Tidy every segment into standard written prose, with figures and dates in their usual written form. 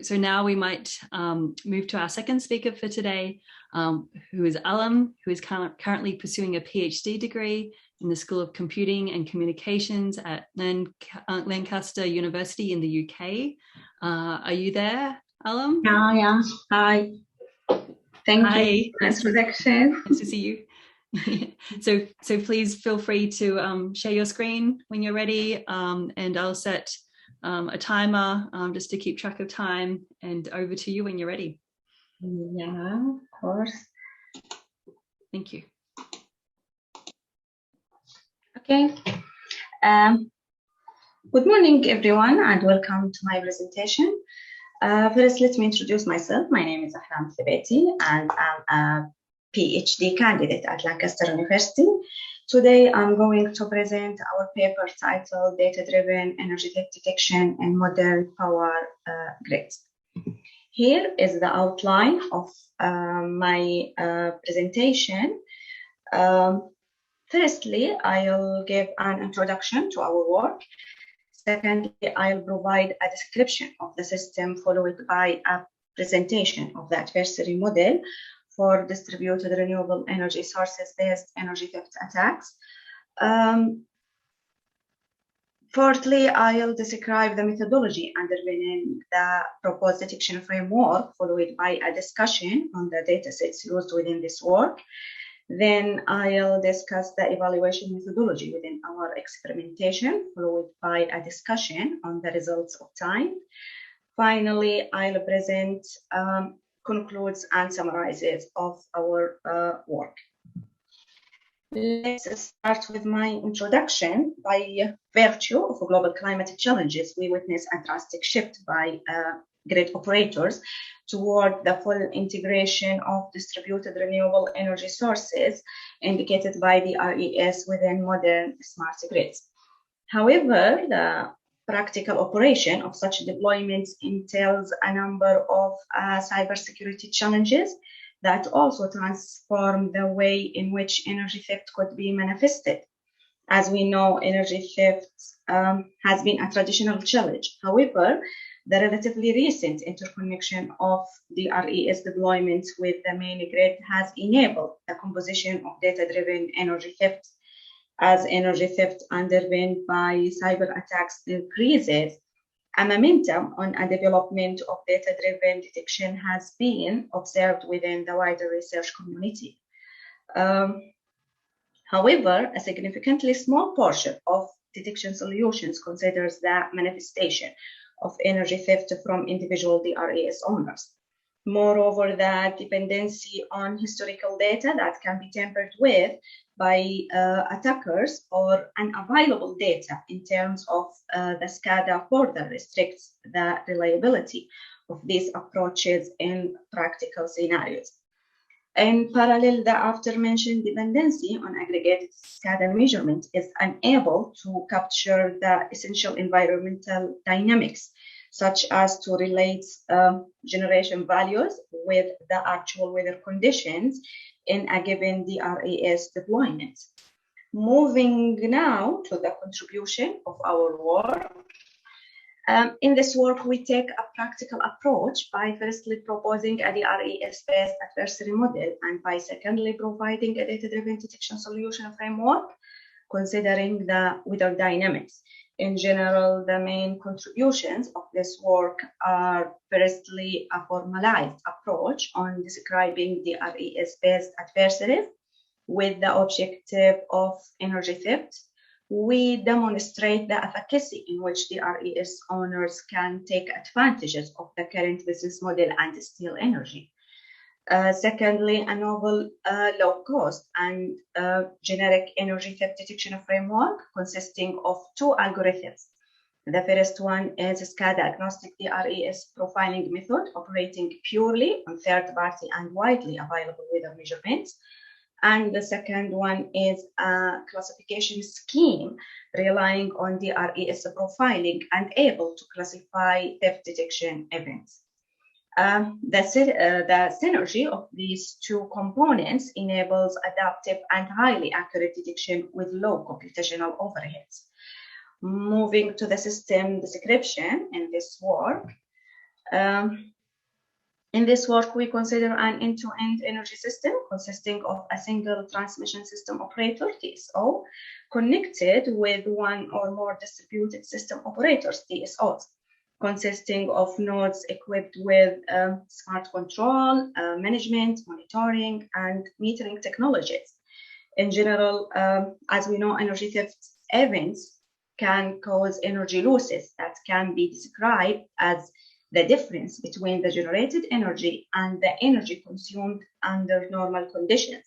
so now we might move to our second speaker for today, who is Ahlam, who is currently pursuing a PhD degree in the School of Computing and Communications at Lancaster University in the UK. Are you there, Ahlam? Yeah. Hi. Thank you for the introduction. Nice to see you. So please feel free to share your screen when you're ready, and I'll set a timer just to keep track of time, and over to you when you're ready. Yeah, of course. Thank you. Okay. Good morning, everyone, and welcome to my presentation. First, let me introduce myself. My name is Ahlam Althobaiti, and I'm a PhD candidate at Lancaster University. Today, I'm going to present our paper titled Data-Driven Energy Theft Detection in Modern Power Grids. Here is the outline of my presentation. Firstly, I'll give an introduction to our work. Secondly, I'll provide a description of the system, followed by a presentation of the adversary model for distributed renewable energy sources-based energy theft attacks. Fourthly, I'll describe the methodology underpinning the proposed detection framework, followed by a discussion on the datasets used within this work. Then I'll discuss the evaluation methodology within our experimentation, followed by a discussion on the results obtained. Finally, I'll present concludes and summarizes of our work. Let's start with my introduction. By virtue of global climate challenges, we witness a drastic shift by grid operators toward the full integration of distributed renewable energy sources indicated by the RES within modern smart grids. However, the practical operation of such deployments entails a number of cybersecurity challenges that also transform the way in which energy theft could be manifested. As we know, energy theft has been a traditional challenge. However, the relatively recent interconnection of the RES deployments with the main grid has enabled the composition of data-driven energy theft. As energy theft underpinned by cyber attacks increases, a momentum on a development of data-driven detection has been observed within the wider research community. However, a significantly small portion of detection solutions considers the manifestation of energy theft from individual DRES owners. Moreover, the dependency on historical data that can be tampered with by attackers or unavailable data in terms of the SCADA further restricts the reliability of these approaches in practical scenarios. In parallel, the after-mentioned dependency on aggregated SCADA measurement is unable to capture the essential environmental dynamics, such as to relate generation values with the actual weather conditions in a given DRES deployment. Moving now to the contribution of our work. In this work, we take a practical approach by firstly proposing a DRES-based adversary model, and by secondly providing a data-driven detection solution framework, considering the weather dynamics. In general, the main contributions of this work are firstly a formalized approach on describing DRES-based adversaries with the objective of energy theft. We demonstrate the efficacy in which DRES owners can take advantages of the current business model and steal energy. Secondly, a novel low-cost and generic energy theft detection framework consisting of two algorithms. The first one is a SCADA-agnostic DRES profiling method operating purely on third-party and widely available weather measurements. And the second one is a classification scheme relying on DRES profiling and able to classify theft detection events. The synergy of these two components enables adaptive and highly accurate detection with low computational overheads. Moving to the system description in this work, In this work, we consider an end-to-end energy system consisting of a single transmission system operator, TSO, connected with one or more distributed system operators, DSOs, consisting of nodes equipped with smart control, management, monitoring, and metering technologies. In general, as we know, energy theft events can cause energy losses that can be described as the difference between the generated energy and the energy consumed under normal conditions.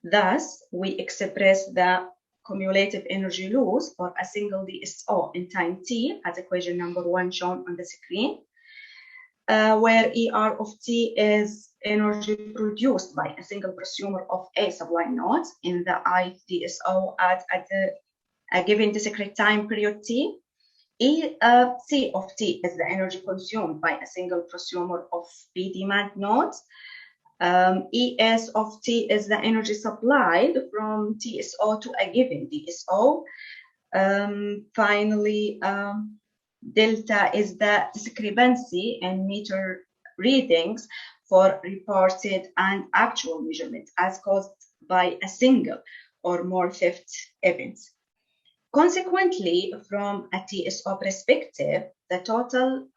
Thus, we express the cumulative energy loss for a single DSO in time t as equation number 1 shown on the screen, where ER of t is energy produced by a single prosumer of a supply node in the ith DSO at a given discrete time period t. C of t is the energy consumed by a single prosumer of B demand nodes. ES of t is the energy supplied from TSO to a given DSO. Finally, delta is the discrepancy in meter readings for reported and actual measurements as caused by a single or more theft events. Consequently, from a TSO perspective, the total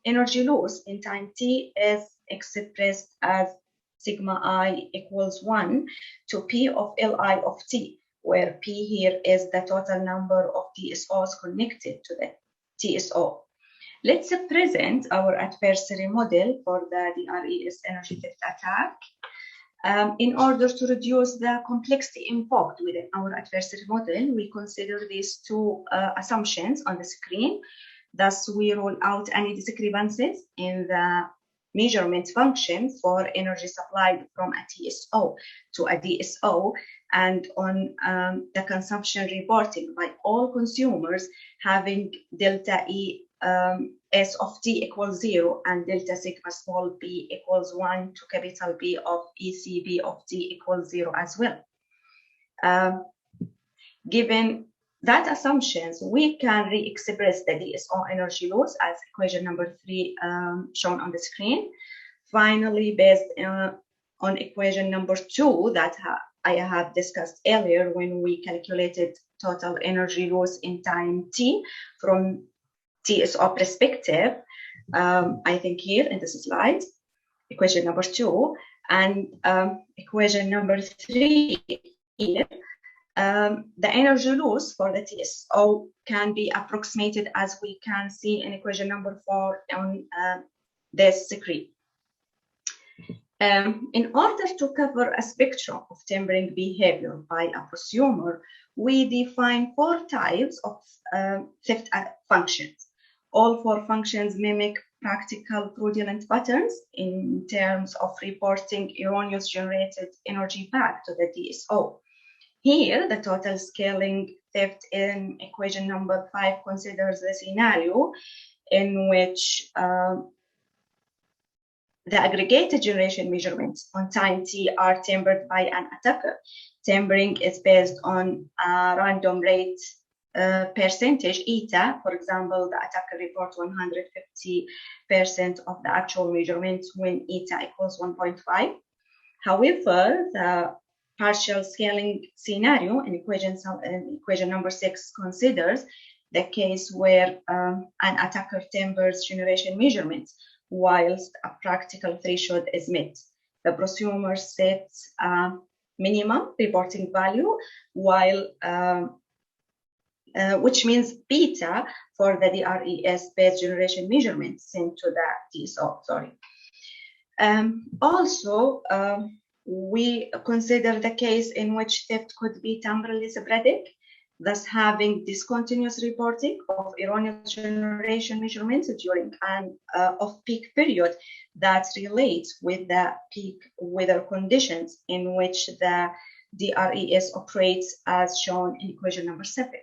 energy loss in time t is expressed as sigma I equals 1 to P of Li of t, where P here is the total number of DSOs connected to the TSO. Let's present our adversary model for the DRES energy theft attack. In order to reduce the complexity invoked within our adversary model, we consider these two assumptions on the screen. Thus, we rule out any discrepancies in the measurement function for energy supplied from a TSO to a DSO, and on the consumption reporting by all consumers having delta E S of t equals 0 and delta sigma small b equals 1 to capital B of ECB of t equals 0 as well. Given that assumptions, we can re-express the DSO energy loss as equation number 3 shown on the screen. Finally, based on equation number 2 that I have discussed earlier when we calculated total energy loss in time t from TSO perspective, I think here in this slide, equation number 2, and equation number 3 here, the energy loss for the TSO can be approximated as we can see in equation number 4 on this screen. In order to cover a spectrum of tempering behavior by a prosumer, we define 4 types of theft functions. All 4 functions mimic practical fraudulent patterns in terms of reporting erroneous generated energy back to the DSO. Here, the total scaling theft in equation number 5 considers the scenario in which the aggregated generation measurements on time t are tempered by an attacker. Tempering is based on a random rate percentage eta. For example, the attacker reports 150% of the actual measurements when eta equals 1.5. However, the partial scaling scenario in equation number 6 considers the case where an attacker tempers generation measurements whilst a practical threshold is met. The prosumer sets a minimum reporting value, while which means beta for the DRES-based generation measurements sent to the TSO. Also, we consider the case in which theft could be temporally sporadic, thus having discontinuous reporting of erroneous generation measurements during an off-peak period that relates with the peak weather conditions in which the DRES operates as shown in equation number 7.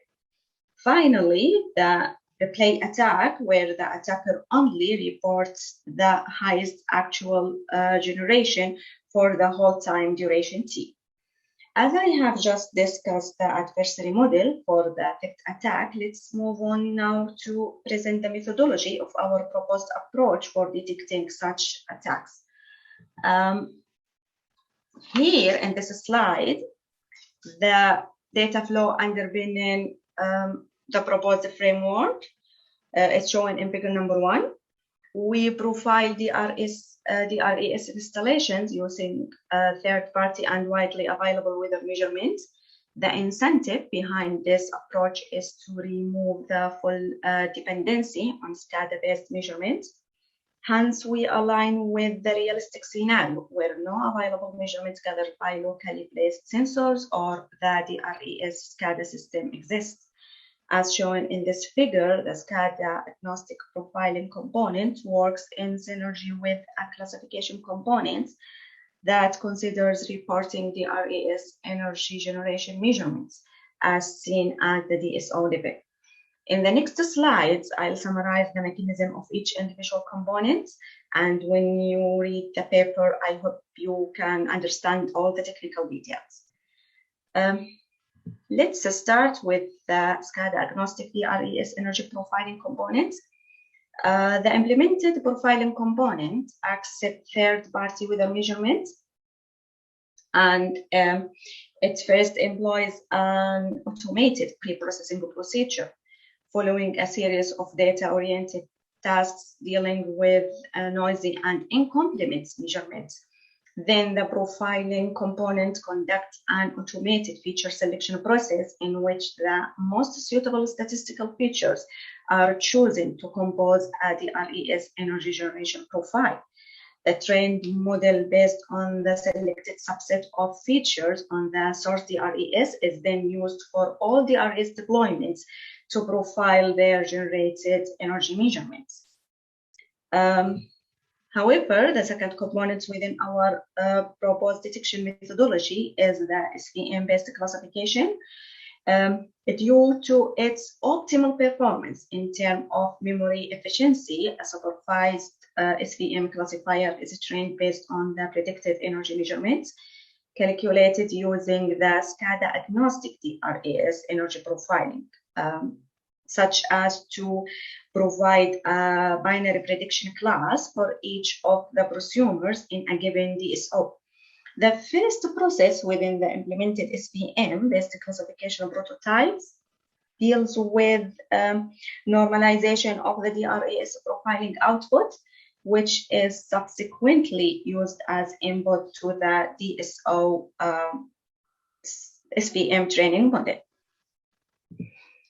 Finally, the replay attack, where the attacker only reports the highest actual generation for the whole time duration t. As I have just discussed the adversary model for the theft attack, let's move on now to present the methodology of our proposed approach for detecting such attacks. Here in this slide, the data flow underpinning the proposed framework is shown in figure number 1. We profile DRS installations using third-party and widely available weather measurements. The incentive behind this approach is to remove the full dependency on SCADA-based measurements. Hence, we align with the realistic scenario where no available measurements gathered by locally placed sensors or the DRES SCADA system exists. As shown in this figure, the SCADA agnostic profiling component works in synergy with a classification component that considers reporting DRES energy generation measurements as seen at the DSO level. In the next slides, I'll summarize the mechanism of each individual component. And when you read the paper, I hope you can understand all the technical details. Let's start with the SCADA agnostic DRES energy profiling component. The implemented profiling component accepts third-party weather measurements, and it first employs an automated pre-processing procedure following a series of data-oriented tasks dealing with noisy and incomplete measurements. Then the profiling component conducts an automated feature selection process in which the most suitable statistical features are chosen to compose a DRES energy generation profile. The trained model based on the selected subset of features on the source DRES is then used for all DRES deployments to profile their generated energy measurements. However, the second component within our proposed detection methodology is the SVM-based classification. Due to its optimal performance in terms of memory efficiency, a supervised SVM classifier is trained based on the predicted energy measurements calculated using the SCADA agnostic DRES energy profiling, such as to provide a binary prediction class for each of the prosumers in a given DSO. The first process within the implemented SVM-based classification prototypes deals with normalization of the DRES profiling output, which is subsequently used as input to the DSO SVM training model.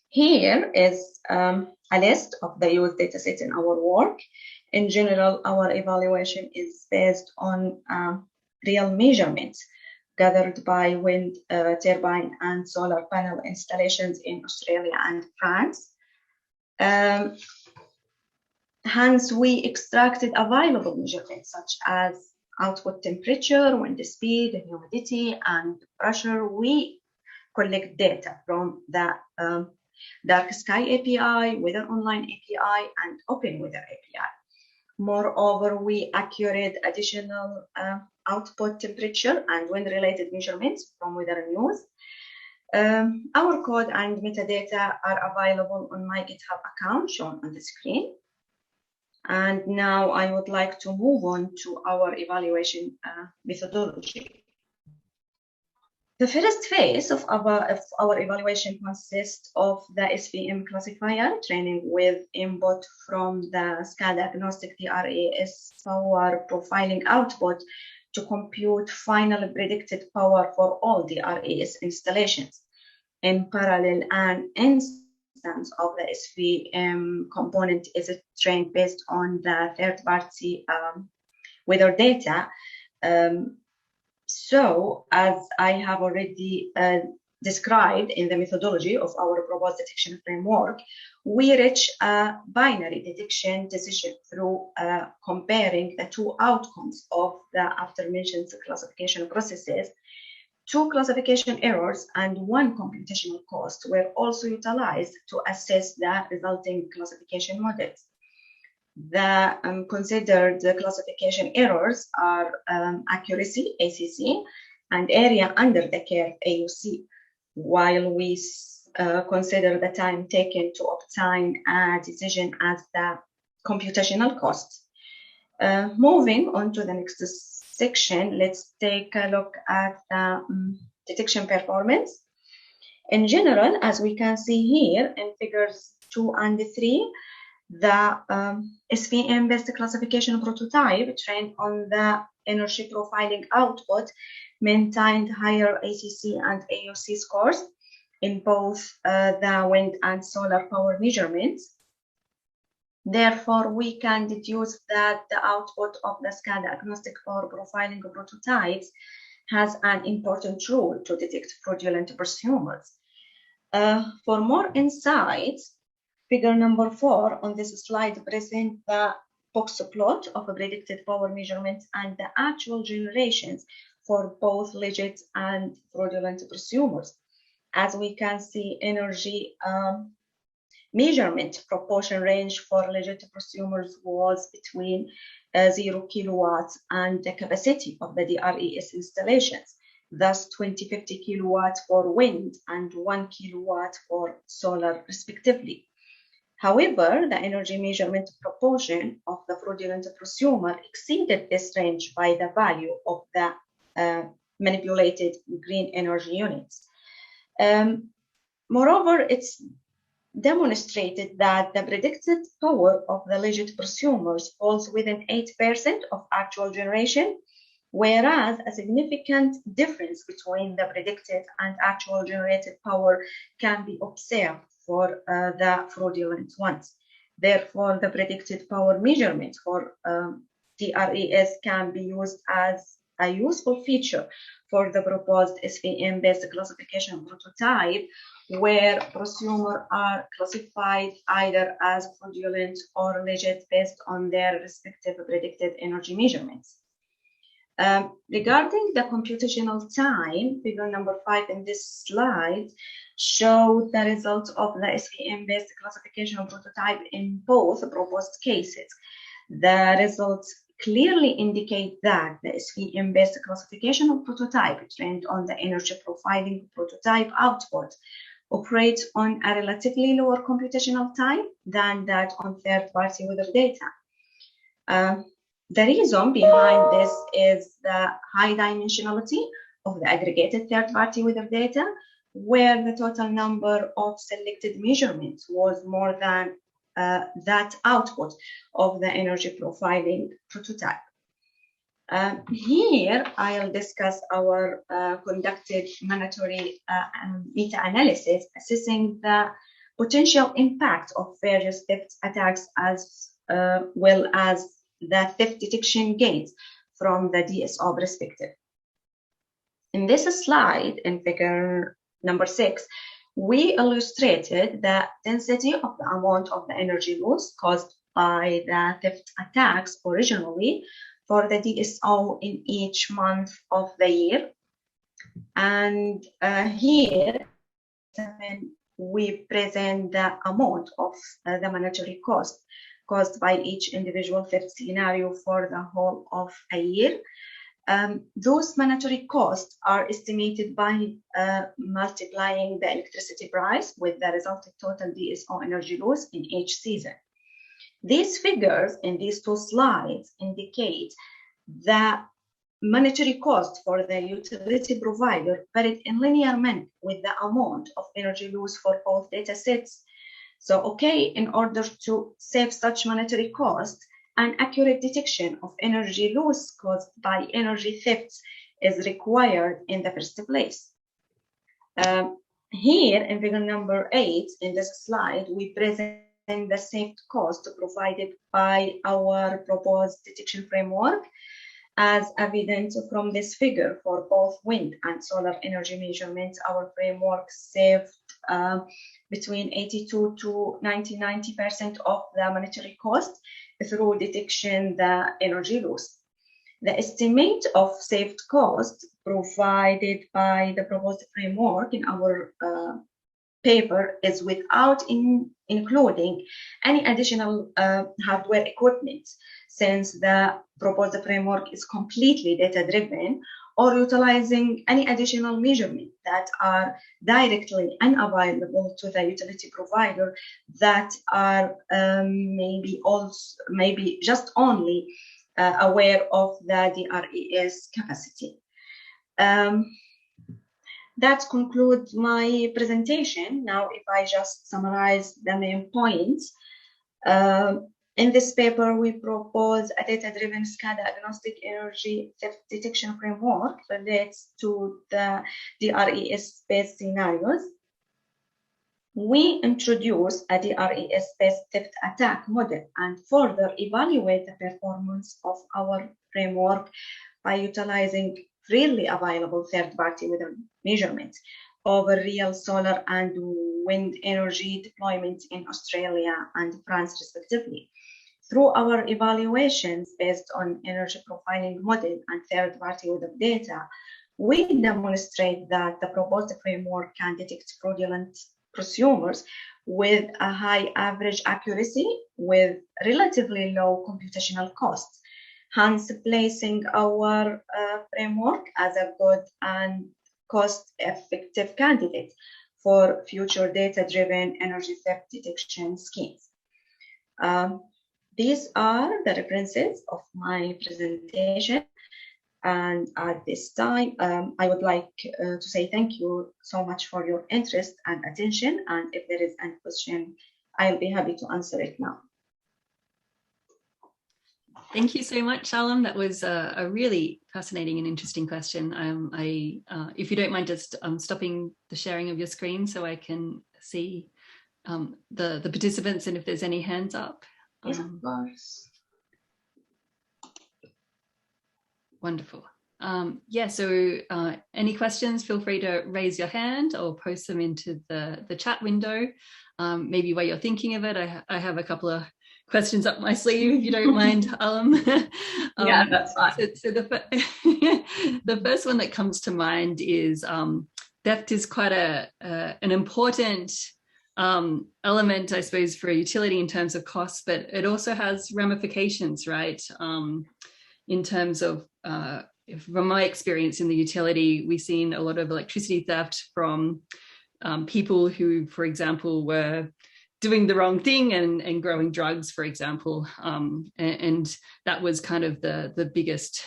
Here is a list of the used datasets in our work. In general, our evaluation is based on real measurements gathered by wind turbine and solar panel installations in Australia and France. Hence, we extracted available measurements such as output temperature, wind speed, humidity, and pressure. We collect data from the Dark Sky API, Weather Online API, and Open Weather API. Moreover, we accurate additional output temperature and wind-related measurements from Weather News. Our code and metadata are available on my GitHub account shown on the screen. And now I would like to move on to our evaluation methodology. The first phase of our evaluation consists of the SVM classifier training with input from the SCADA agnostic DRES power profiling output to compute final predicted power for all DRES installations. In parallel, an instance of the SVM component is trained based on the third-party weather data. So, as I have already described in the methodology of our proposed detection framework, we reach a binary detection decision through comparing the two outcomes of the aforementioned classification processes. Two classification errors and one computational cost were also utilized to assess the resulting classification models. The considered classification errors are accuracy, ACC, and area under the curve AUC, while we consider the time taken to obtain a decision as the computational cost. Moving on to the next section, let's take a look at the detection performance. In general, as we can see here in figures 2 and 3, the SVM-based classification prototype trained on the energy profiling output maintained higher ACC and AUC scores in both the wind and solar power measurements. Therefore, we can deduce that the output of the SCADA agnostic power profiling prototypes has an important role to detect fraudulent prosumers. For more insights, figure number 4 on this slide presents the box plot of a predicted power measurement and the actual generations for both legit and fraudulent prosumers. As we can see, energy measurement proportion range for legit prosumers was between 0 kilowatts and the capacity of the DRES installations, thus 2050 kilowatts for wind and 1 kilowatt for solar respectively. However, the energy measurement proportion of the fraudulent prosumer exceeded this range by the value of the manipulated green energy units. Moreover, it's demonstrated that the predicted power of the legit prosumers falls within 8% of actual generation, whereas a significant difference between the predicted and actual generated power can be observed for the fraudulent ones. Therefore, the predicted power measurement for DRES can be used as a useful feature for the proposed SVM-based classification prototype, where prosumers are classified either as fraudulent or legit based on their respective predicted energy measurements. Regarding the computational time, figure number 5 in this slide shows the results of the SVM-based classification prototype in both proposed cases. The results clearly indicate that the SVM-based classification prototype trained on the energy profiling prototype output operates on a relatively lower computational time than that on third-party weather data. The reason behind this is the high dimensionality of the aggregated third-party weather data, where the total number of selected measurements was more than that output of the energy profiling prototype. Here, I'll discuss our conducted mandatory meta-analysis assessing the potential impact of various theft attacks as well as the theft detection gains from the DSO perspective. In this slide, in figure number 6, we illustrated the density of the amount of the energy loss caused by the theft attacks originally for the DSO in each month of the year. And here, we present the amount of the monetary cost caused by each individual theft scenario for the whole of a year. Those monetary costs are estimated by multiplying the electricity price with the resulting total DSO energy loss in each season. These figures in these two slides indicate the monetary cost for the utility provider varied in linear manner with the amount of energy loss for both data sets. So, in order to save such monetary cost, an accurate detection of energy loss caused by energy thefts is required in the first place. Here, in figure number 8, in this slide, we present the saved cost provided by our proposed detection framework. As evident from this figure, for both wind and solar energy measurements, our framework saved between 82 to 90% of the monetary cost through detection the energy loss. The estimate of saved cost provided by the proposed framework in our paper is without including any additional hardware equipment, since the proposed framework is completely data-driven or utilizing any additional measurement that are directly unavailable to the utility provider that are maybe just only aware of the DRES capacity. That concludes my presentation. Now, if I just summarize the main points, in this paper, we propose a data-driven SCADA agnostic energy theft detection framework relates to the DRES-based scenarios. We introduce a DRES-based theft attack model and further evaluate the performance of our framework by utilizing freely available third-party weather measurements over real solar and wind energy deployments in Australia and France, respectively. Through our evaluations based on energy profiling model and third-party weather data, we demonstrate that the proposed framework can detect fraudulent prosumers with a high average accuracy with relatively low computational costs, hence placing our framework as a good and cost-effective candidate for future data-driven energy theft detection schemes. These are the references of my presentation. And at this time, I would like to say thank you so much for your interest and attention. And if there is any question, I'll be happy to answer it now. Thank you so much, Ahlam. That was a really fascinating and interesting question. If you don't mind just stopping the sharing of your screen so I can see the participants and if there's any hands up. Yes, of course. Wonderful. Yeah, so any questions, feel free to raise your hand or post them into the chat window. Maybe while you're thinking of it, I have a couple of questions up my sleeve, if you don't mind, Ahlam. Yeah, that's fine. So the first one that comes to mind is theft is quite an important element, I suppose, for a utility in terms of costs, but it also has ramifications, right? In terms of, from my experience in the utility, we've seen a lot of electricity theft from people who, for example, were doing the wrong thing and growing drugs, for example. And that was kind of the biggest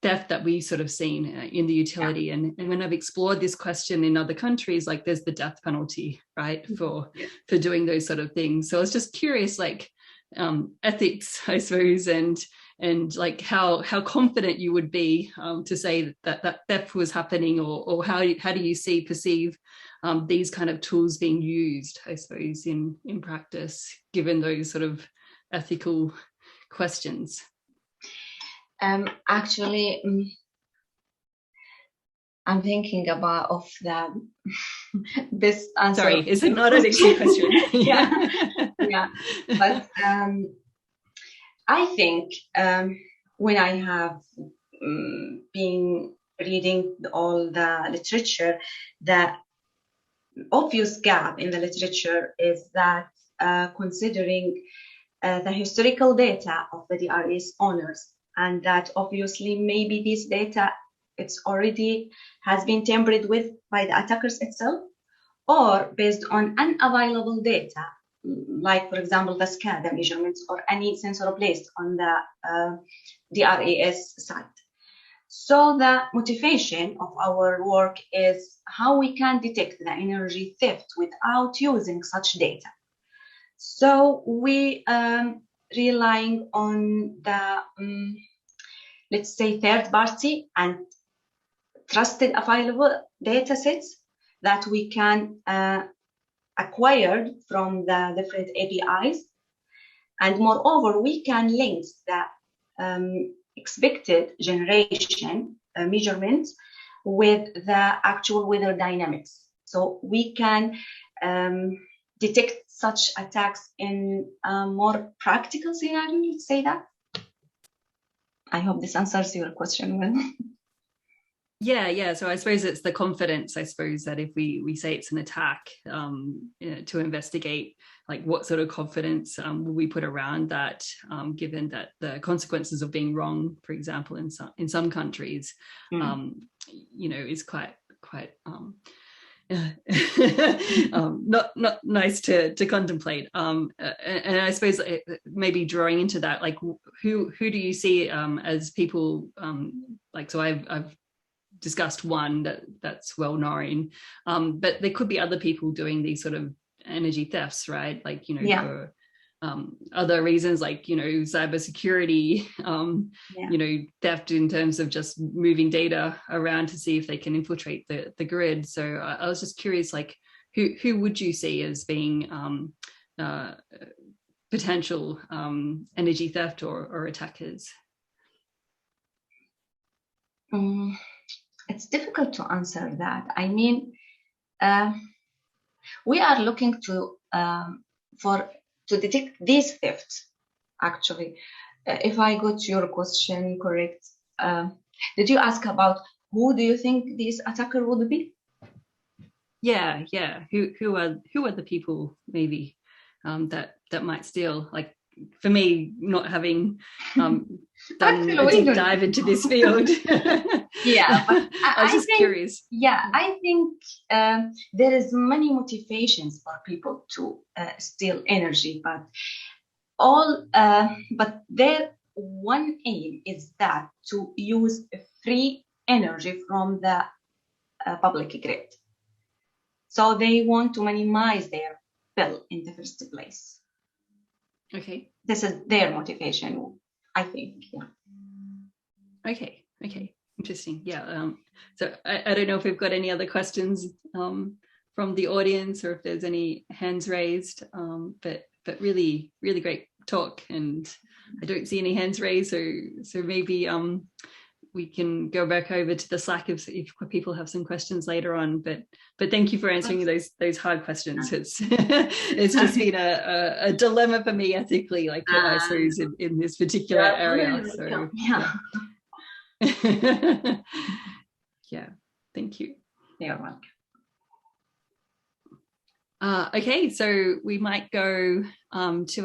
theft that we sort of seen in the utility. Yeah. And when I've explored this question in other countries, like there's the death penalty, right, for doing those sort of things. So I was just curious, like ethics, I suppose, and like how confident you would be to say that theft was happening, or how do you perceive these kind of tools being used, I suppose, in practice, given those sort of ethical questions? Actually, I'm thinking of the best answer. Sorry, is it not an easy question? yeah. But I think when I have been reading all the literature, the obvious gap in the literature is that considering the historical data of the DRES owners, and that obviously maybe this data it's already has been tampered with by the attackers itself, or based on unavailable data, like for example the SCADA measurements or any sensor placed on the DRES site. So the motivation of our work is how we can detect the energy theft without using such data. So we relying on the let's say third party and trusted available data sets that we can acquire from the different APIs, and moreover we can link the expected generation measurements with the actual weather dynamics, so we can detect such attacks in a more practical scenario, let's say that. I hope this answers your question well. Yeah. So I suppose it's the confidence, I suppose, that if we say it's an attack, to investigate, like, what sort of confidence will we put around that, given that the consequences of being wrong, for example, in some countries, is quite not nice to contemplate. And I suppose maybe drawing into that, like, who do you see as people, like, so I've discussed one that's well known, but there could be other people doing these sort of energy thefts, right? Like, for other reasons, like, cybersecurity, theft in terms of just moving data around to see if they can infiltrate the grid. So I was just curious, like, who would you see as being potential energy theft or attackers? It's difficult to answer that. I mean, we are looking to detect these thefts. Actually, if I got your question correct, did you ask about who do you think this attacker would be? Yeah. Who are the people maybe that might steal? Like, for me, not having done a deep dive into this field. Yeah, but I was just curious. Yeah, I think there is many motivations for people to steal energy, but their one aim is that to use free energy from the public grid. So they want to minimize their bill in the first place. Okay. This is their motivation, I think. Yeah. Okay. Interesting. Yeah. So I don't know if we've got any other questions from the audience, or if there's any hands raised. But really, really great talk, and I don't see any hands raised. So maybe we can go back over to the Slack if people have some questions later on. But thank you for answering those hard questions. It's just been a dilemma for me ethically, like, I suppose, in this particular area. So yeah, thank you. You're welcome. Okay, so we might go to